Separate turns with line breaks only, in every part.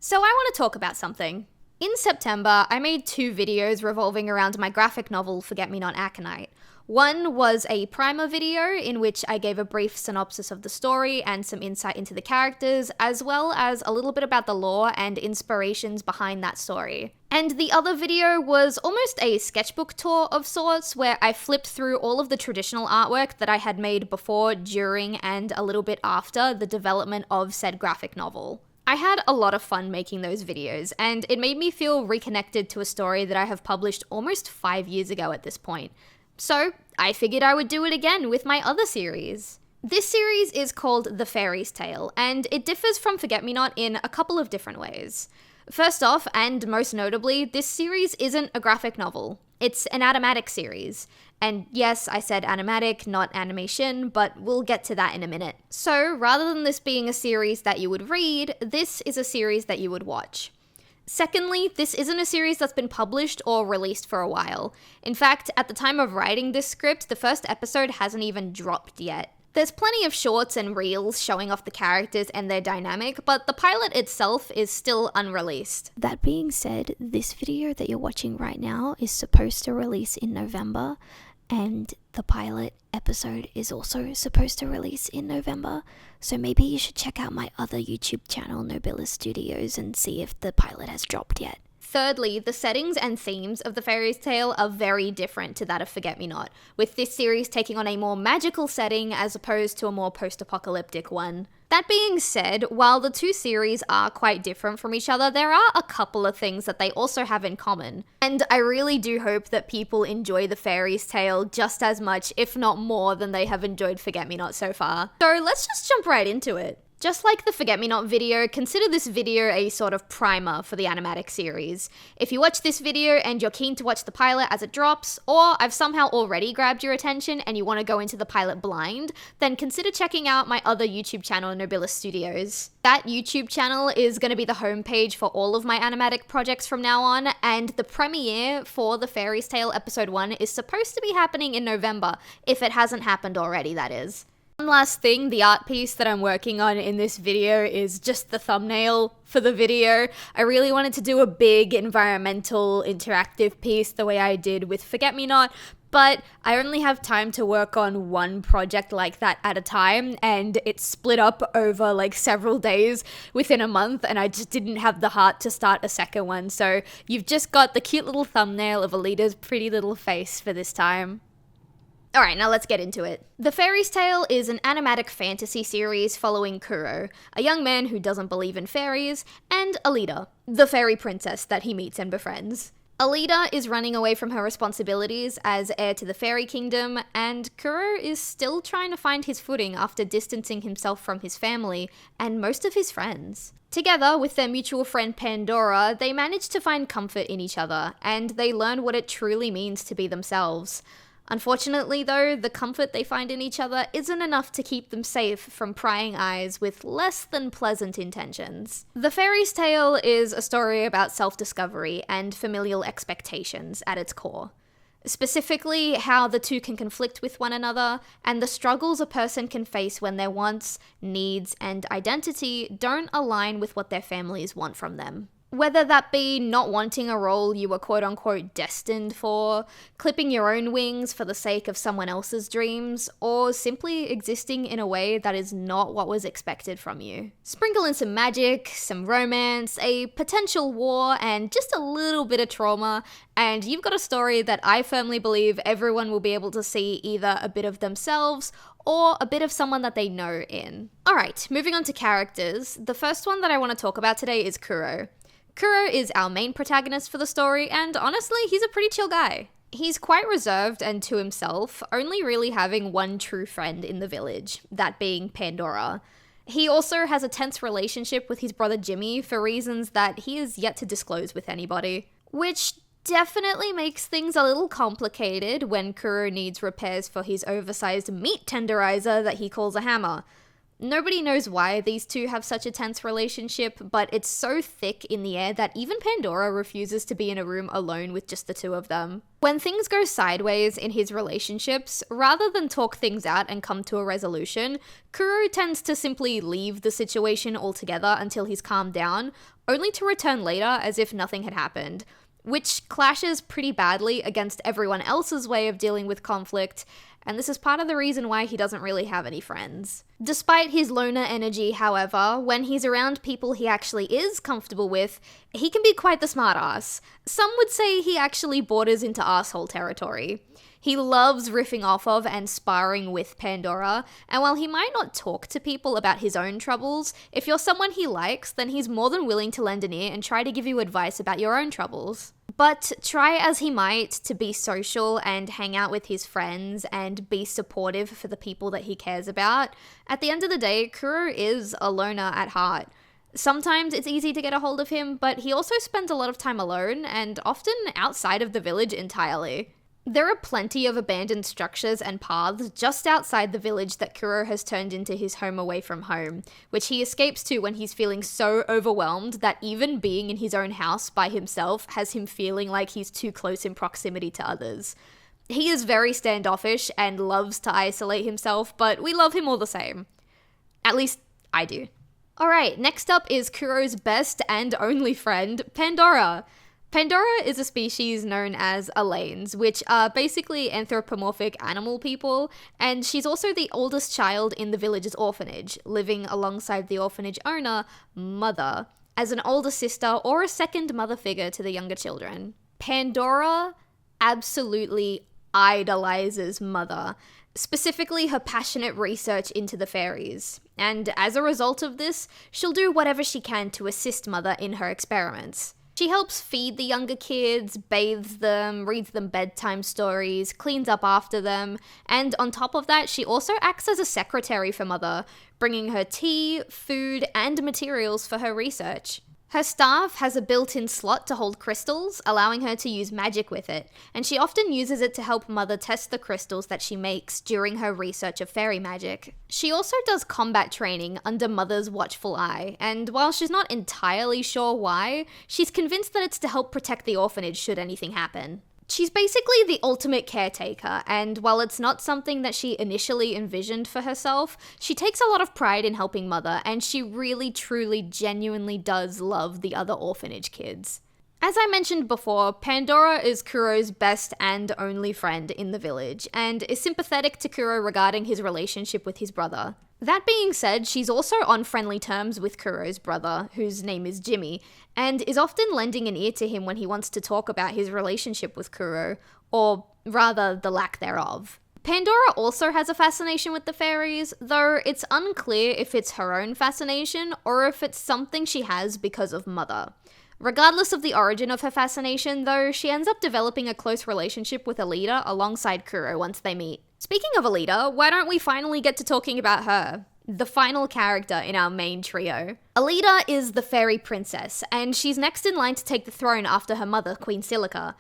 So I want to talk about something. In September, I made 2 videos revolving around my graphic novel Forget-Me-Not Aconite. One was a primer video in which I gave a brief synopsis of the story and some insight into the characters, as well as a little bit about the lore and inspirations behind that story. And the other video was almost a sketchbook tour of sorts, where I flipped through all of the traditional artwork that I had made before, during, and a little bit after the development of said graphic novel. I had a lot of fun making those videos, and it made me feel reconnected to a story that I have published almost 5 years ago at this point. So I figured I would do it again with my other series. This series is called The Faeries Tale, and it differs from Forget-Me-Not in a couple of different ways. First off, and most notably, this series isn't a graphic novel. It's an animatic series. And yes, I said animatic, not animation, but we'll get to that in a minute. So rather than this being a series that you would read, this is a series that you would watch. Secondly, this isn't a series that's been published or released for a while. In fact, at the time of writing this script, the first episode hasn't even dropped yet. There's plenty of shorts and reels showing off the characters and their dynamic, but the pilot itself is still unreleased.
That being said, this video that you're watching right now is supposed to release in November, and the pilot episode is also supposed to release in November, so maybe you should check out my other YouTube channel, Nobilis Studios, and see if the pilot has dropped yet.
Thirdly, the settings and themes of The Faeries Tale are very different to that of Forget-Me-Not, with this series taking on a more magical setting as opposed to a more post-apocalyptic one. That being said, while the 2 series are quite different from each other, there are a couple of things that they also have in common. And I really do hope that people enjoy The Faeries Tale just as much, if not more, than they have enjoyed Forget-Me-Not so far. So let's just jump right into it. Just like the Forget-Me-Not video, consider this video a sort of primer for the animatic series. If you watch this video and you're keen to watch the pilot as it drops, or I've somehow already grabbed your attention and you want to go into the pilot blind, then consider checking out my other YouTube channel, Nobilis Studios. That YouTube channel is going to be the homepage for all of my animatic projects from now on, and the premiere for The Faeries Tale Episode 1 is supposed to be happening in November, if it hasn't happened already, that is. One last thing, the art piece that I'm working on in this video is just the thumbnail for the video. I really wanted to do a big environmental interactive piece the way I did with Forget-Me-Not, but I only have time to work on one project like that at a time, and it's split up over like several days within a month, and I just didn't have the heart to start a second one, so you've just got the cute little thumbnail of Alita's pretty little face for this time. Alright, now let's get into it. The Faeries Tale is an animatic fantasy series following Kuro, a young man who doesn't believe in fairies, and Alita, the fairy princess that he meets and befriends. Alita is running away from her responsibilities as heir to the fairy kingdom, and Kuro is still trying to find his footing after distancing himself from his family and most of his friends. Together with their mutual friend Pandora, they manage to find comfort in each other, and they learn what it truly means to be themselves. Unfortunately, though, the comfort they find in each other isn't enough to keep them safe from prying eyes with less than pleasant intentions. The Faeries Tale is a story about self-discovery and familial expectations at its core. Specifically, how the two can conflict with one another, and the struggles a person can face when their wants, needs, and identity don't align with what their families want from them. Whether that be not wanting a role you were quote-unquote destined for, clipping your own wings for the sake of someone else's dreams, or simply existing in a way that is not what was expected from you. Sprinkle in some magic, some romance, a potential war, and just a little bit of trauma, and you've got a story that I firmly believe everyone will be able to see either a bit of themselves or a bit of someone that they know in. Alright, moving on to characters. The first one that I want to talk about today is Kuro. Kuro is our main protagonist for the story, and honestly, he's a pretty chill guy. He's quite reserved and to himself, only really having one true friend in the village, that being Pandora. He also has a tense relationship with his brother Jimmy for reasons that he is yet to disclose with anybody. Which definitely makes things a little complicated when Kuro needs repairs for his oversized meat tenderizer that he calls a hammer. Nobody knows why these two have such a tense relationship, but it's so thick in the air that even Pandora refuses to be in a room alone with just the two of them. When things go sideways in his relationships, rather than talk things out and come to a resolution, Kuro tends to simply leave the situation altogether until he's calmed down, only to return later as if nothing had happened, which clashes pretty badly against everyone else's way of dealing with conflict, and this is part of the reason why he doesn't really have any friends. Despite his loner energy, however, when he's around people he actually is comfortable with, he can be quite the smartass. Some would say he actually borders into asshole territory. He loves riffing off of and sparring with Pandora, and while he might not talk to people about his own troubles, if you're someone he likes, then he's more than willing to lend an ear and try to give you advice about your own troubles. But try as he might to be social and hang out with his friends and be supportive for the people that he cares about, at the end of the day, Kuro is a loner at heart. Sometimes it's easy to get a hold of him, but he also spends a lot of time alone and often outside of the village entirely. There are plenty of abandoned structures and paths just outside the village that Kuro has turned into his home away from home, which he escapes to when he's feeling so overwhelmed that even being in his own house by himself has him feeling like he's too close in proximity to others. He is very standoffish and loves to isolate himself, but we love him all the same. At least, I do. Alright, next up is Kuro's best and only friend, Pandora. Pandora is a species known as alains, which are basically anthropomorphic animal people, and she's also the oldest child in the village's orphanage, living alongside the orphanage owner, Mother, as an older sister or a second mother figure to the younger children. Pandora absolutely idolizes Mother, specifically her passionate research into the fairies, and as a result of this, she'll do whatever she can to assist Mother in her experiments. She helps feed the younger kids, bathes them, reads them bedtime stories, cleans up after them, and on top of that, she also acts as a secretary for Mother, bringing her tea, food, and materials for her research. Her staff has a built-in slot to hold crystals, allowing her to use magic with it, and she often uses it to help Mother test the crystals that she makes during her research of fairy magic. She also does combat training under Mother's watchful eye, and while she's not entirely sure why, she's convinced that it's to help protect the orphanage should anything happen. She's basically the ultimate caretaker, and while it's not something that she initially envisioned for herself, she takes a lot of pride in helping Mother, and she really, truly, genuinely does love the other orphanage kids. As I mentioned before, Pandora is Kuro's best and only friend in the village, and is sympathetic to Kuro regarding his relationship with his brother. That being said, she's also on friendly terms with Kuro's brother, whose name is Jimmy, and is often lending an ear to him when he wants to talk about his relationship with Kuro, or rather, the lack thereof. Pandora also has a fascination with the fairies, though it's unclear if it's her own fascination or if it's something she has because of Mother. Regardless of the origin of her fascination, though, she ends up developing a close relationship with Alita alongside Kuro once they meet. Speaking of Alita, why don't we finally get to talking about her? The final character in our main trio. Alita is the fairy princess, and she's next in line to take the throne after her mother, Queen Silica.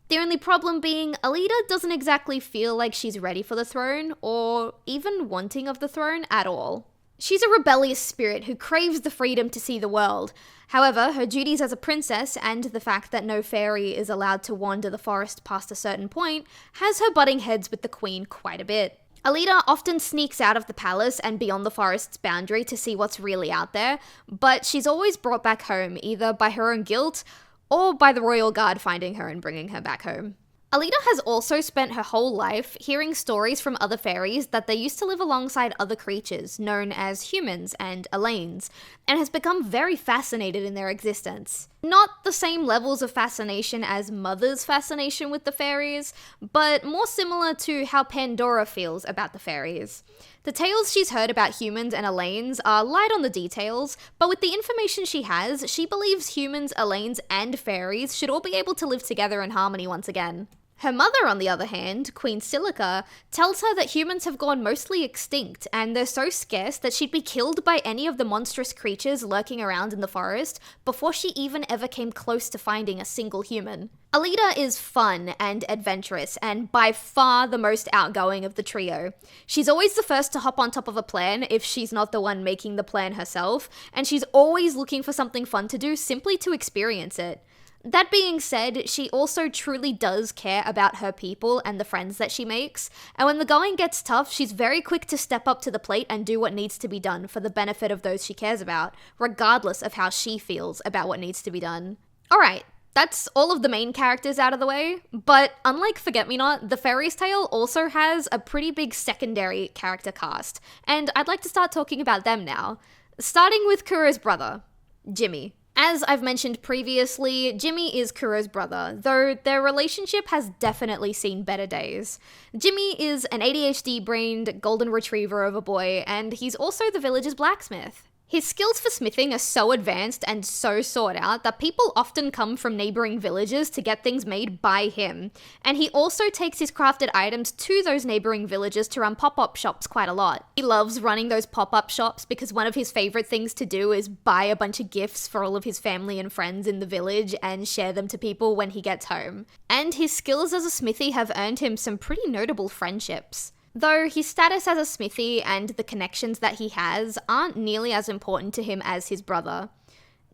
The only problem being, Alita doesn't exactly feel like she's ready for the throne, or even wanting of the throne at all. She's a rebellious spirit who craves the freedom to see the world. However, her duties as a princess and the fact that no fairy is allowed to wander the forest past a certain point has her butting heads with the queen quite a bit. Alita often sneaks out of the palace and beyond the forest's boundary to see what's really out there, but she's always brought back home either by her own guilt or by the royal guard finding her and bringing her back home. Alita has also spent her whole life hearing stories from other fairies that they used to live alongside other creatures, known as humans and alains, and has become very fascinated in their existence. Not the same levels of fascination as Mother's fascination with the fairies, but more similar to how Pandora feels about the fairies. The tales she's heard about humans and alains are light on the details, but with the information she has, she believes humans, alains, and fairies should all be able to live together in harmony once again. Her mother, on the other hand, Queen Silica, tells her that humans have gone mostly extinct and they're so scarce that she'd be killed by any of the monstrous creatures lurking around in the forest before she even ever came close to finding a single human. Alita is fun and adventurous and by far the most outgoing of the trio. She's always the first to hop on top of a plan if she's not the one making the plan herself, and she's always looking for something fun to do simply to experience it. That being said, she also truly does care about her people and the friends that she makes, and when the going gets tough, she's very quick to step up to the plate and do what needs to be done for the benefit of those she cares about, regardless of how she feels about what needs to be done. Alright, that's all of the main characters out of the way, but unlike Forget-Me-Not, the Faeries Tale also has a pretty big secondary character cast, and I'd like to start talking about them now. Starting with Kuro's brother, Jimmy. As I've mentioned previously, Jimmy is Kuro's brother, though their relationship has definitely seen better days. Jimmy is an ADHD-brained golden retriever of a boy, and he's also the village's blacksmith. His skills for smithing are so advanced and so sought out that people often come from neighboring villages to get things made by him. And he also takes his crafted items to those neighboring villages to run pop-up shops quite a lot. He loves running those pop-up shops because one of his favorite things to do is buy a bunch of gifts for all of his family and friends in the village and share them to people when he gets home. And his skills as a smithy have earned him some pretty notable friendships. Though his status as a smithy and the connections that he has aren't nearly as important to him as his brother.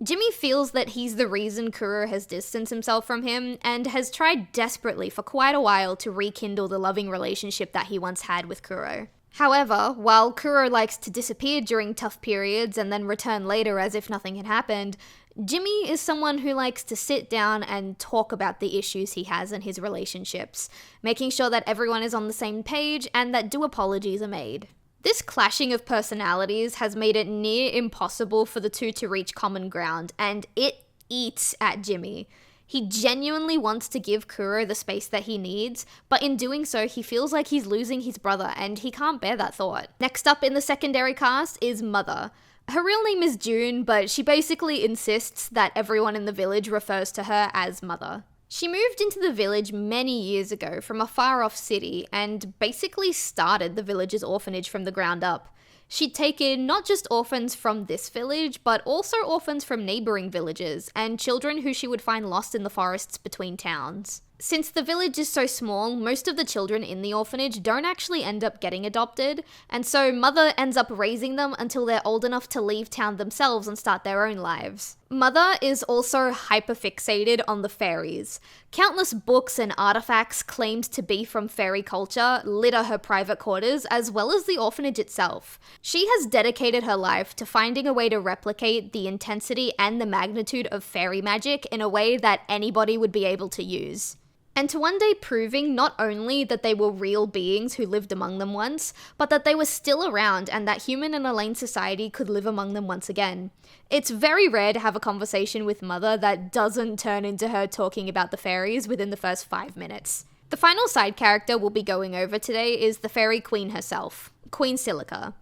Jimmy feels that he's the reason Kuro has distanced himself from him and has tried desperately for quite a while to rekindle the loving relationship that he once had with Kuro. However, while Kuro likes to disappear during tough periods and then return later as if nothing had happened, Jimmy is someone who likes to sit down and talk about the issues he has in his relationships, making sure that everyone is on the same page and that due apologies are made. This clashing of personalities has made it near impossible for the two to reach common ground, and it eats at Jimmy. He genuinely wants to give Kuro the space that he needs, but in doing so, he feels like he's losing his brother, and he can't bear that thought. Next up in the secondary cast is Mother. Her real name is June, but she basically insists that everyone in the village refers to her as Mother. She moved into the village many years ago from a far-off city and basically started the village's orphanage from the ground up. She'd taken not just orphans from this village, but also orphans from neighboring villages and children who she would find lost in the forests between towns. Since the village is so small, most of the children in the orphanage don't actually end up getting adopted, and so Mother ends up raising them until they're old enough to leave town themselves and start their own lives. Mother is also hyperfixated on the fairies. Countless books and artifacts claimed to be from fairy culture litter her private quarters as well as the orphanage itself. She has dedicated her life to finding a way to replicate the intensity and the magnitude of fairy magic in a way that anybody would be able to use. And to one day proving not only that they were real beings who lived among them once, but that they were still around and that human and Elaine society could live among them once again. It's very rare to have a conversation with Mother that doesn't turn into her talking about the fairies within the first 5 minutes. The final side character we'll be going over today is the fairy queen herself, Queen Silica.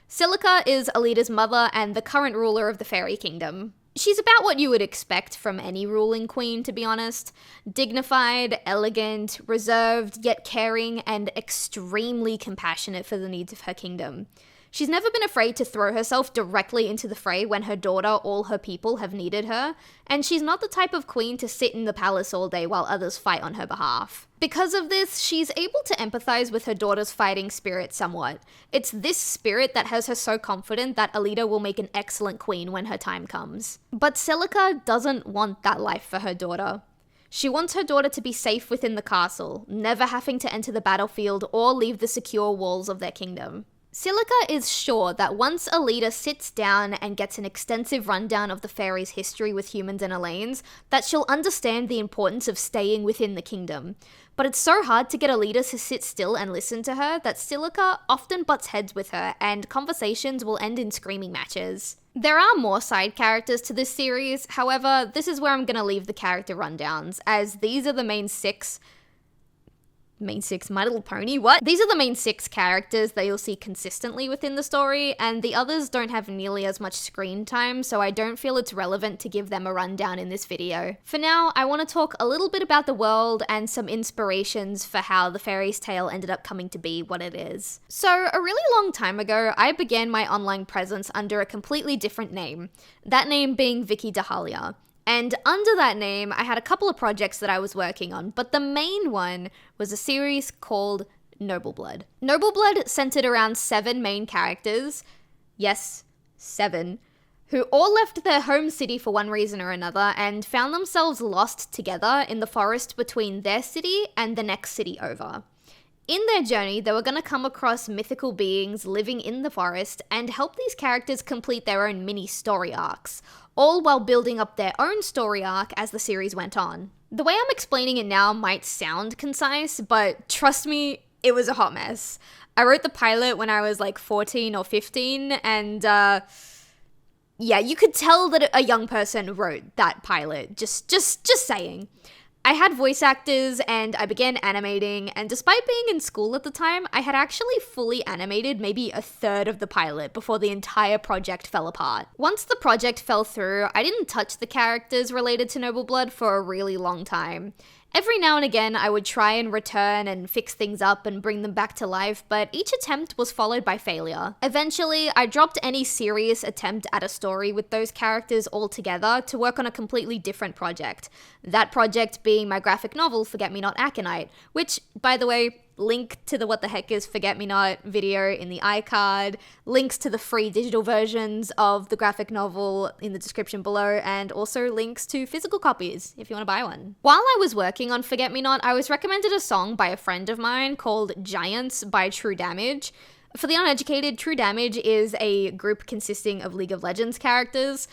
Silica is Alita's mother and the current ruler of the fairy kingdom. She's about what you would expect from any ruling queen, to be honest. Dignified, elegant, reserved, yet caring, and extremely compassionate for the needs of her kingdom. She's never been afraid to throw herself directly into the fray when her daughter or her people have needed her, and she's not the type of queen to sit in the palace all day while others fight on her behalf. Because of this, she's able to empathize with her daughter's fighting spirit somewhat. It's this spirit that has her so confident that Alita will make an excellent queen when her time comes. But Silica doesn't want that life for her daughter. She wants her daughter to be safe within the castle, never having to enter the battlefield or leave the secure walls of their kingdom. Silica is sure that once Alita sits down and gets an extensive rundown of the fairies' history with humans and Elaine's, that she'll understand the importance of staying within the kingdom. But it's so hard to get Alita to sit still and listen to her that Silica often butts heads with her, and conversations will end in screaming matches. There are more side characters to this series, however, this is where I'm gonna leave the character rundowns, as these are the main six, My Little Pony, what? These are the main 6 characters that you'll see consistently within the story, and the others don't have nearly as much screen time, so I don't feel it's relevant to give them a rundown in this video. For now, I want to talk a little bit about the world and some inspirations for how the Faeries Tale ended up coming to be what it is. So, a really long time ago, I began my online presence under a completely different name, that name being Vicky Dahalia. And under that name, I had a couple of projects that I was working on, but the main one was a series called Noble Blood. Noble Blood centered around 7 main characters. Yes, 7. who all left their home city for one reason or another and found themselves lost together in the forest between their city and the next city over. In their journey, they were going to come across mythical beings living in the forest and help these characters complete their own mini story arcs, all while building up their own story arc as the series went on. The way I'm explaining it now might sound concise, but trust me, it was a hot mess. I wrote the pilot when I was like 14 or 15, and yeah, you could tell that a young person wrote that pilot, just saying. I had voice actors and I began animating, and despite being in school at the time, I had actually fully animated maybe a third of the pilot before the entire project fell apart. Once the project fell through, I didn't touch the characters related to Noble Blood for a really long time. Every now and again, I would try and return and fix things up and bring them back to life, but each attempt was followed by failure. Eventually, I dropped any serious attempt at a story with those characters altogether to work on a completely different project. That project being my graphic novel, Forget Me Not Aconite, which, by the way, link to the What the Heck is Forget Me Not video in the iCard, links to the free digital versions of the graphic novel in the description below, and also links to physical copies if you want to buy one. While I was working on Forget Me Not, I was recommended a song by a friend of mine called Giants by True Damage. For the uneducated, True Damage is a group consisting of League of Legends characters.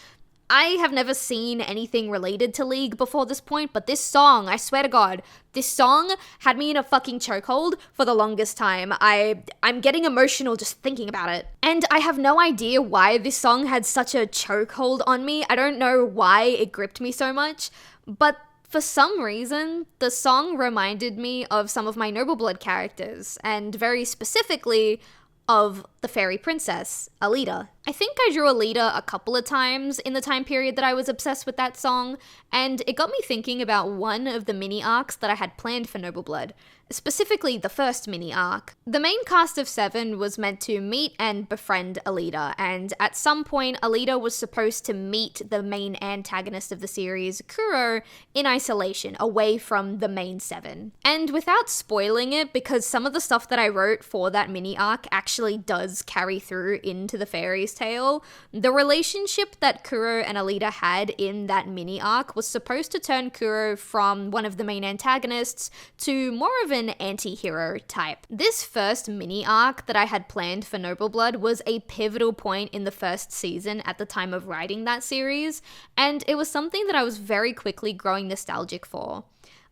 I have never seen anything related to League before this point, but this song, I swear to God, this song had me in a fucking chokehold for the longest time. I'm getting emotional just thinking about it. And I have no idea why this song had such a chokehold on me. I don't know why it gripped me so much, but for some reason, the song reminded me of some of my Noble Blood characters, and very specifically, of the fairy princess, Alita. I think I drew Alita a couple of times in the time period that I was obsessed with that song, and it got me thinking about one of the mini arcs that I had planned for Noble Blood, specifically the first mini arc. The main cast of 7 was meant to meet and befriend Alita, and at some point Alita was supposed to meet the main antagonist of the series, Kuro, in isolation, away from the main 7. And without spoiling it, because some of the stuff that I wrote for that mini arc actually does carry through into the Faeries Tale, the relationship that Kuro and Alita had in that mini arc was supposed to turn Kuro from one of the main antagonists to more of an anti-hero type. This first mini arc that I had planned for Noble Blood was a pivotal point in the first season at the time of writing that series, and it was something that I was very quickly growing nostalgic for.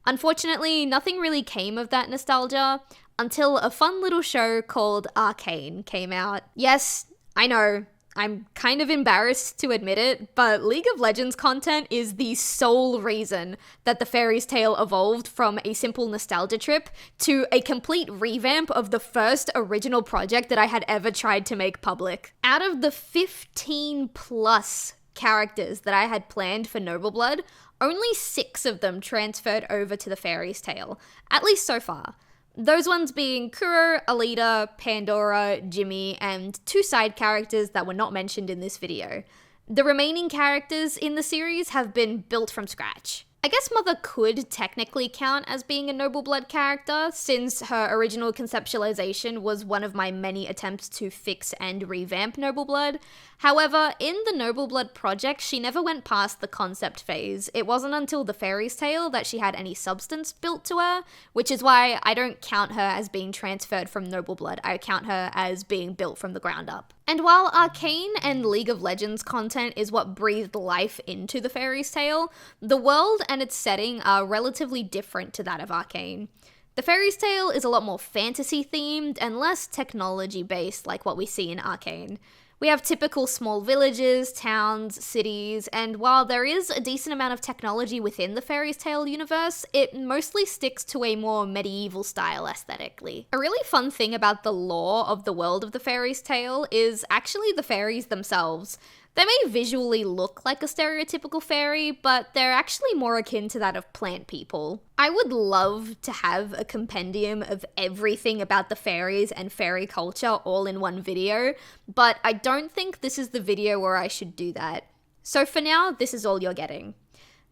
Unfortunately, nothing really came of that nostalgia until a fun little show called Arcane came out. Yes, I know, I'm kind of embarrassed to admit it, but League of Legends content is the sole reason that the Faeries Tale evolved from a simple nostalgia trip to a complete revamp of the first original project that I had ever tried to make public. Out of the 15 plus characters that I had planned for Noble Blood, only 6 of them transferred over to the Faeries Tale, at least so far. Those ones being Kuro, Alita, Pandora, Jimmy, and 2 side characters that were not mentioned in this video. The remaining characters in the series have been built from scratch. I guess Mother could technically count as being a Noble Blood character, since her original conceptualization was one of my many attempts to fix and revamp Noble Blood. However, in the Noble Blood project, she never went past the concept phase. It wasn't until the Faeries Tale that she had any substance built to her, which is why I don't count her as being transferred from Noble Blood. I count her as being built from the ground up. And while Arcane and League of Legends content is what breathed life into the Faeries Tale, the world and its setting are relatively different to that of Arcane. The Faeries Tale is a lot more fantasy themed and less technology based like what we see in Arcane. We have typical small villages, towns, cities, and while there is a decent amount of technology within the Faeries Tale universe, it mostly sticks to a more medieval style aesthetically. A really fun thing about the lore of the world of the Faeries Tale is actually the fairies themselves. They may visually look like a stereotypical fairy, but they're actually more akin to that of plant people. I would love to have a compendium of everything about the fairies and fairy culture all in one video, but I don't think this is the video where I should do that. So for now, this is all you're getting.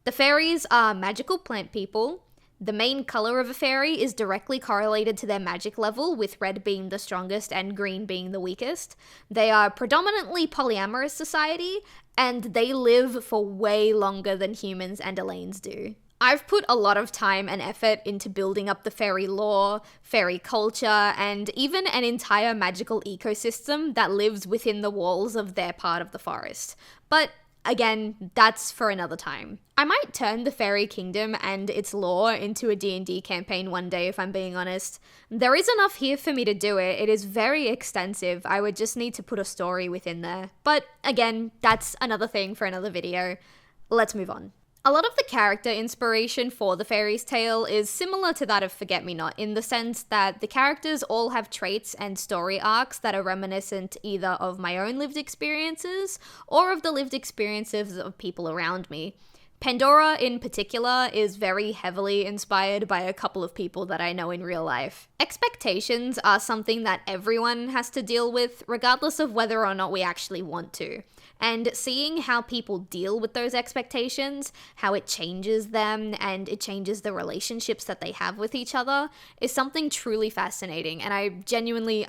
The fairies are magical plant people. The main color of a fairy is directly correlated to their magic level, with red being the strongest and green being the weakest. They are predominantly polyamorous society, and they live for way longer than humans and Elaines do. I've put a lot of time and effort into building up the fairy lore, fairy culture, and even an entire magical ecosystem that lives within the walls of their part of the forest. But again, that's for another time. I might turn the fairy kingdom and its lore into a D&D campaign one day, if I'm being honest. There is enough here for me to do it. It is very extensive. I would just need to put a story within there. But again, that's another thing for another video. Let's move on. A lot of the character inspiration for the Faeries Tale is similar to that of Forget-Me-Not, in the sense that the characters all have traits and story arcs that are reminiscent either of my own lived experiences or of the lived experiences of people around me. Pandora, in particular, is very heavily inspired by a couple of people that I know in real life. Expectations are something that everyone has to deal with, regardless of whether or not we actually want to. And seeing how people deal with those expectations, how it changes them, and it changes the relationships that they have with each other, is something truly fascinating, and I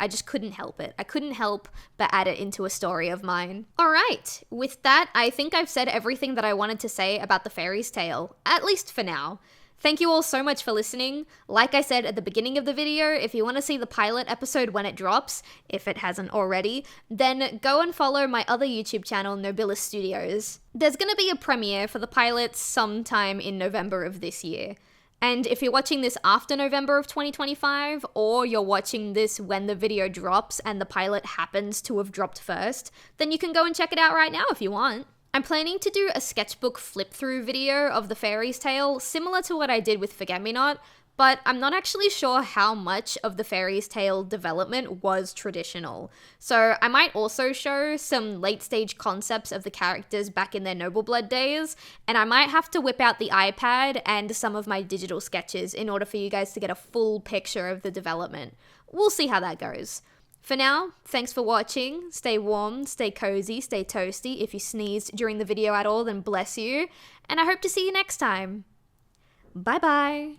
just couldn't help it. I couldn't help but add it into a story of mine. Alright, with that, I think I've said everything that I wanted to say about the Faeries Tale, at least for now. Thank you all so much for listening. Like I said at the beginning of the video, if you want to see the pilot episode when it drops, if it hasn't already, then go and follow my other YouTube channel, Nobilis Studios. There's going to be a premiere for the pilot sometime in November of this year. And if you're watching this after November of 2025, or you're watching this when the video drops and the pilot happens to have dropped first, then you can go and check it out right now if you want. I'm planning to do a sketchbook flip-through video of the Faeries Tale, similar to what I did with Forget-Me-Not, but I'm not actually sure how much of the Faeries Tale development was traditional. So I might also show some late-stage concepts of the characters back in their Noble Blood days, and I might have to whip out the iPad and some of my digital sketches in order for you guys to get a full picture of the development. We'll see how that goes. For now, thanks for watching. Stay warm, stay cozy, stay toasty. If you sneezed during the video at all, then bless you. And I hope to see you next time. Bye bye.